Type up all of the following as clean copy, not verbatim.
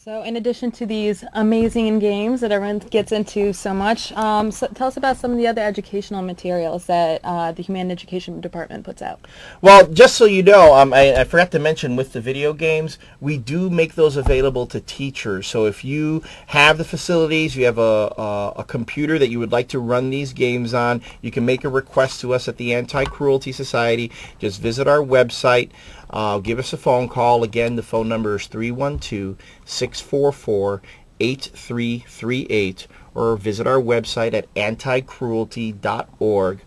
So in addition to these amazing games that everyone gets into so much, tell us about some of the other educational materials that the Humane Education Department puts out. Well, just so you know, I forgot to mention with the video games, we do make those available to teachers. So if you have the facilities, you have a computer that you would like to run these games on, you can make a request to us at the Anti-Cruelty Society. Just visit our website. Give us a phone call. Again, the phone number is 312-644-8338, or visit our website at anticruelty.org.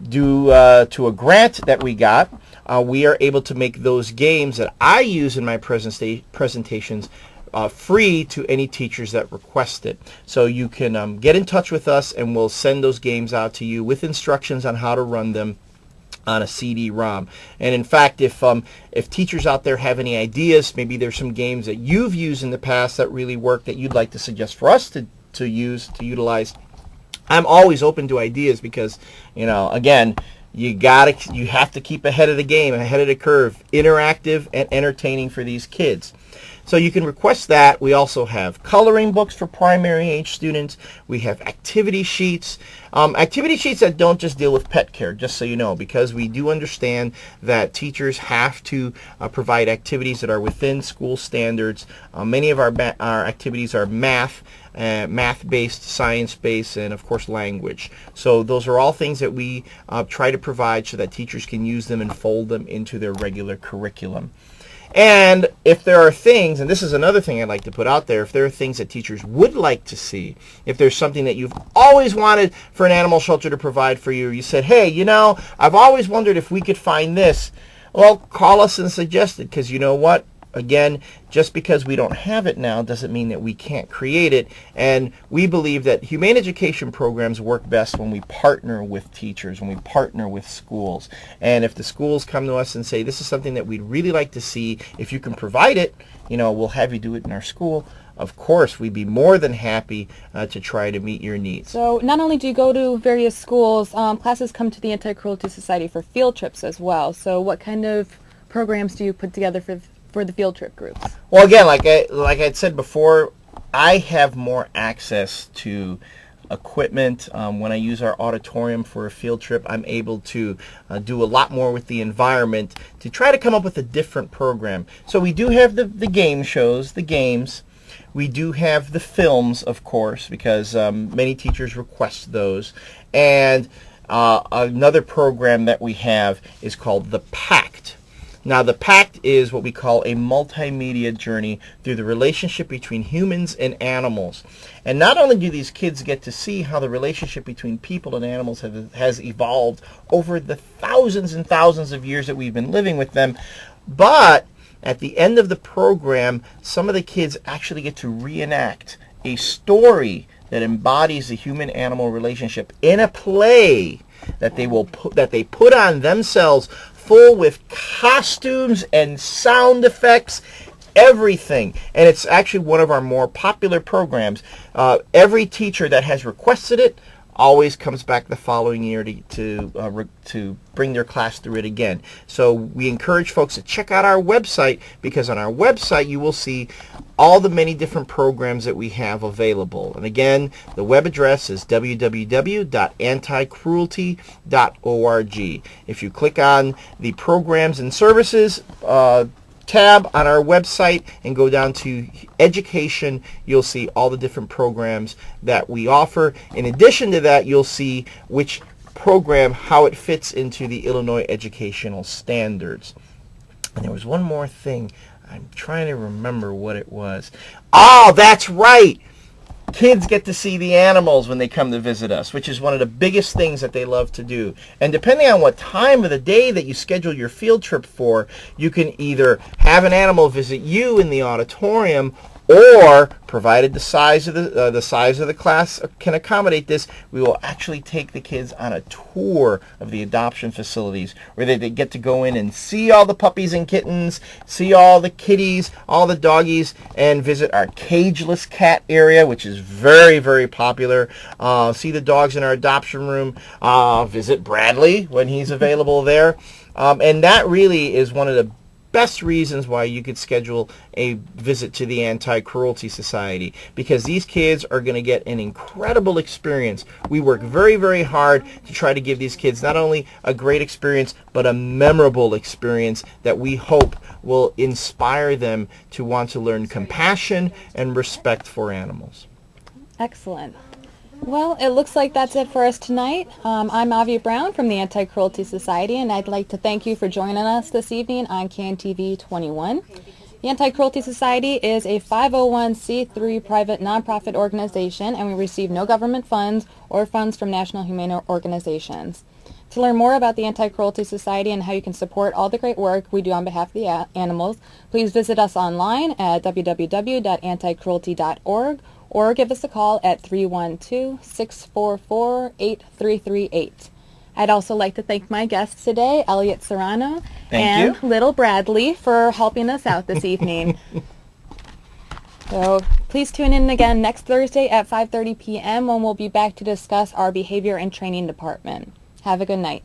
Due to a grant that we got, we are able to make those games that I use in my presentations free to any teachers that request it. So you can get in touch with us and we'll send those games out to you with instructions on how to run them on a CD-ROM. And in fact, if teachers out there have any ideas, maybe there's some games that you've used in the past that really work that you'd like to suggest for us to utilize, I'm always open to ideas because, again, you have to keep ahead of the game, ahead of the curve, interactive and entertaining for these kids. So you can request that. We also have coloring books for primary age students. We have activity sheets that don't just deal with pet care, just so you know, because we do understand that teachers have to provide activities that are within school standards. Many of our activities are math-based, science-based, and of course language. So those are all things that we try to provide so that teachers can use them and fold them into their regular curriculum. And if there are things, and this is another thing I'd like to put out there, if there are things that teachers would like to see, if there's something that you've always wanted for an animal shelter to provide for you, you said, hey, I've always wondered if we could find this, well, call us and suggest it, because you know what? Again, just because we don't have it now doesn't mean that we can't create it. And we believe that humane education programs work best when we partner with teachers, when we partner with schools. And if the schools come to us and say, this is something that we'd really like to see, if you can provide it, we'll have you do it in our school. Of course, we'd be more than happy to try to meet your needs. So not only do you go to various schools, classes come to the Anti-Cruelty Society for field trips as well. So what kind of programs do you put together for the field trip groups? Well, again, like I said before, I have more access to equipment. When I use our auditorium for a field trip, I'm able to do a lot more with the environment to try to come up with a different program. So we do have the game shows, the games. We do have the films, of course, because many teachers request those. And another program that we have is called The Pact. Now, the Pact is what we call a multimedia journey through the relationship between humans and animals. And not only do these kids get to see how the relationship between people and animals has evolved over the thousands and thousands of years that we've been living with them, but at the end of the program, some of the kids actually get to reenact a story that embodies the human-animal relationship in a play that they put on themselves, full with costumes and sound effects, everything. And it's actually one of our more popular programs. Every teacher that has requested it always comes back the following year to bring their class through it again. So we encourage folks to check out our website, because on our website you will see all the many different programs that we have available. And again, the web address is www.anticruelty.org. If you click on the programs and services tab on our website and go down to education, you'll see all the different programs that we offer. In addition to that, you'll see which program, how it fits into the Illinois educational standards. And there was one more thing. I'm trying to remember what it was. Oh, that's right! Kids get to see the animals when they come to visit us, which is one of the biggest things that they love to do. And depending on what time of the day that you schedule your field trip for, you can either have an animal visit you in the auditorium, or, provided the size of the class can accommodate this, we will actually take the kids on a tour of the adoption facilities, where they get to go in and see all the puppies and kittens, see all the kitties, all the doggies, and visit our cageless cat area, which is very, very popular. See the dogs in our adoption room. Visit Bradley when he's available there. And that really is one of the best reasons why you could schedule a visit to the Anti-Cruelty Society, because these kids are going to get an incredible experience. We work very, very hard to try to give these kids not only a great experience, but a memorable experience that we hope will inspire them to want to learn compassion and respect for animals. Excellent. Well, it looks like that's it for us tonight. I'm Avi Brown from the Anti-Cruelty Society, and I'd like to thank you for joining us this evening on CAN TV21. The Anti-Cruelty Society is a 501c3 private nonprofit organization, and we receive no government funds or funds from national humane organizations. To learn more about the Anti-Cruelty Society and how you can support all the great work we do on behalf of the animals, please visit us online at www.anticruelty.org or give us a call at 312-644-8338. I'd also like to thank my guests today, Elliott Serrano and Little Bradley, for helping us out this evening. So please tune in again next Thursday at 5:30 p.m. when we'll be back to discuss our behavior and training department. Have a good night.